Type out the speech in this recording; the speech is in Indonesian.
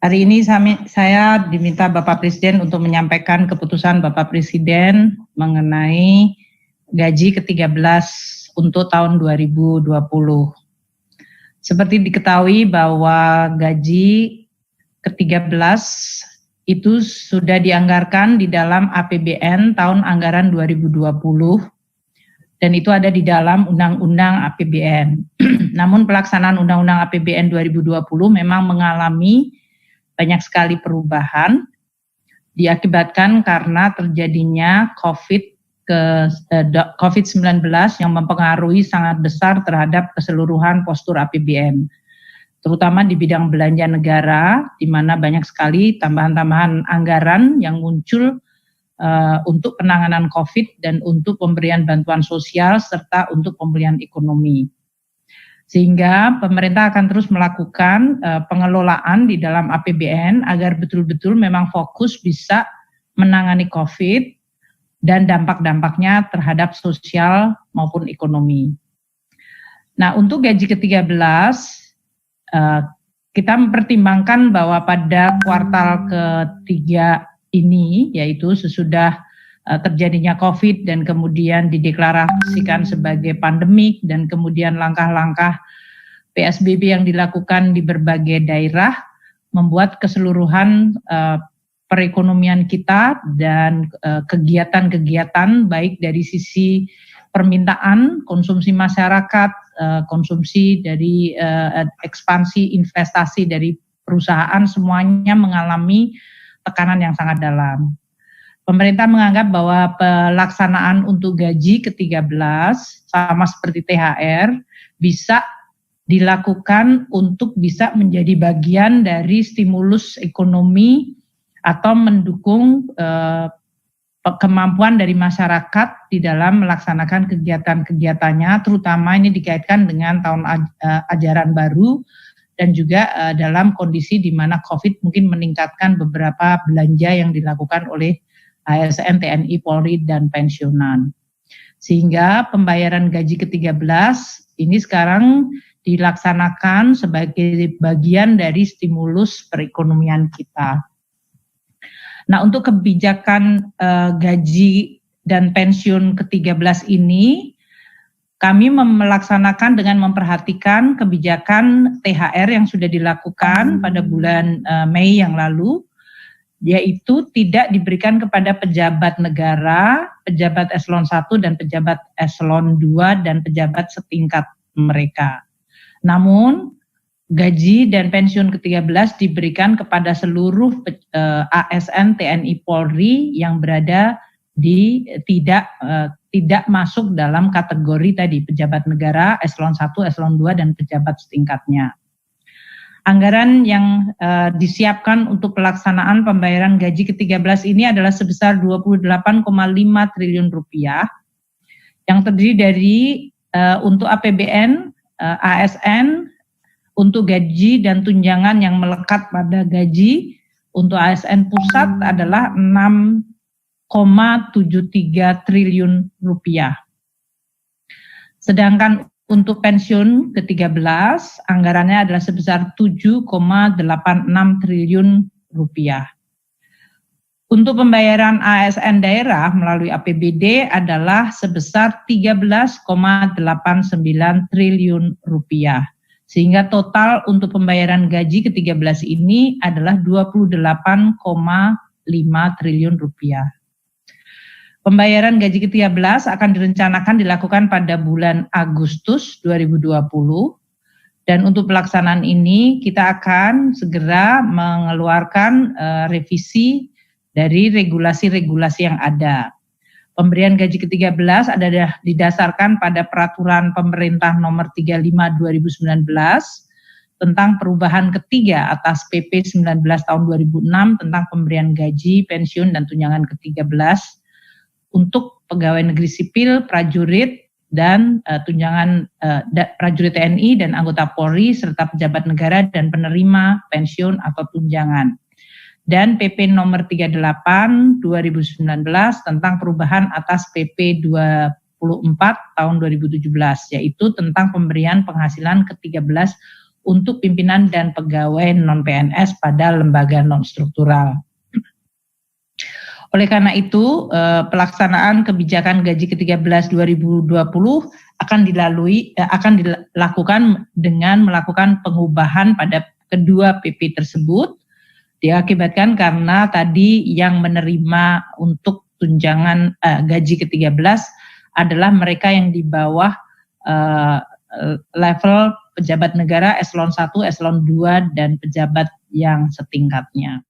Hari ini saya diminta Bapak Presiden untuk menyampaikan keputusan Bapak Presiden mengenai gaji ke-13 untuk tahun 2020. Seperti diketahui bahwa gaji ke-13 itu sudah dianggarkan di dalam APBN tahun anggaran 2020 dan itu ada di dalam Undang-Undang APBN. Namun pelaksanaan Undang-Undang APBN 2020 memang mengalami banyak sekali perubahan diakibatkan karena terjadinya COVID-19 yang mempengaruhi sangat besar terhadap keseluruhan postur APBN, terutama di bidang belanja negara, di mana banyak sekali tambahan-tambahan anggaran yang muncul untuk penanganan COVID dan untuk pemberian bantuan sosial serta untuk pemulihan ekonomi. Sehingga pemerintah akan terus melakukan pengelolaan di dalam APBN agar betul-betul memang fokus bisa menangani COVID dan dampak-dampaknya terhadap sosial maupun ekonomi. Nah, untuk gaji ke-13, kita mempertimbangkan bahwa pada kuartal ketiga ini, yaitu sesudah terjadinya COVID dan kemudian dideklarasikan sebagai pandemik dan kemudian langkah-langkah PSBB yang dilakukan di berbagai daerah membuat keseluruhan perekonomian kita dan kegiatan-kegiatan baik dari sisi permintaan, konsumsi masyarakat, konsumsi dari ekspansi investasi dari perusahaan semuanya mengalami tekanan yang sangat dalam. Pemerintah menganggap bahwa pelaksanaan untuk gaji ke-13 sama seperti THR bisa dilakukan untuk bisa menjadi bagian dari stimulus ekonomi atau mendukung kemampuan dari masyarakat di dalam melaksanakan kegiatan-kegiatannya, terutama ini dikaitkan dengan tahun ajaran baru dan juga dalam kondisi di mana COVID mungkin meningkatkan beberapa belanja yang dilakukan oleh ASN, TNI, Polri, dan pensiunan. Sehingga pembayaran gaji ke-13 ini sekarang dilaksanakan sebagai bagian dari stimulus perekonomian kita. Nah, untuk kebijakan gaji dan pensiun ke-13 ini, kami melaksanakan dengan memperhatikan kebijakan THR yang sudah dilakukan pada bulan Mei yang lalu, yaitu tidak diberikan kepada pejabat negara, pejabat eselon 1 dan pejabat eselon 2 dan pejabat setingkat mereka. Namun gaji dan pensiun ke-13 diberikan kepada seluruh ASN, TNI, Polri yang berada di tidak masuk dalam kategori tadi pejabat negara eselon 1, eselon 2 dan pejabat setingkatnya. Anggaran yang disiapkan untuk pelaksanaan pembayaran gaji ke-13 ini adalah sebesar 28,5 triliun rupiah yang terdiri dari untuk APBN, ASN, untuk gaji dan tunjangan yang melekat pada gaji, untuk ASN pusat adalah 6,73 triliun rupiah. Sedangkan untuk pensiun ke-13, anggarannya adalah sebesar 7,86 triliun rupiah. Untuk pembayaran ASN daerah melalui APBD adalah sebesar 13,89 triliun rupiah. Sehingga total untuk pembayaran gaji ke-13 ini adalah 28,5 triliun rupiah. Pembayaran gaji ke-13 akan direncanakan dilakukan pada bulan Agustus 2020 dan untuk pelaksanaan ini kita akan segera mengeluarkan revisi dari regulasi-regulasi yang ada. Pemberian gaji ke-13 adalah didasarkan pada peraturan pemerintah nomor 35 2019 tentang perubahan ketiga atas PP 19 tahun 2006 tentang pemberian gaji, pensiun, dan tunjangan ke-13 untuk pegawai negeri sipil, prajurit, dan tunjangan prajurit TNI dan anggota Polri serta pejabat negara dan penerima pensiun atau tunjangan. Dan PP nomor 38 2019 tentang perubahan atas PP 24 tahun 2017 yaitu tentang pemberian penghasilan ke-13 untuk pimpinan dan pegawai non-PNS pada lembaga non-struktural. Oleh karena itu, pelaksanaan kebijakan gaji ke-13 2020 akan dilakukan dengan melakukan pengubahan pada kedua PP tersebut. Diakibatkan karena tadi yang menerima untuk tunjangan gaji ke-13 adalah mereka yang di bawah level pejabat negara eselon 1, eselon 2 dan pejabat yang setingkatnya.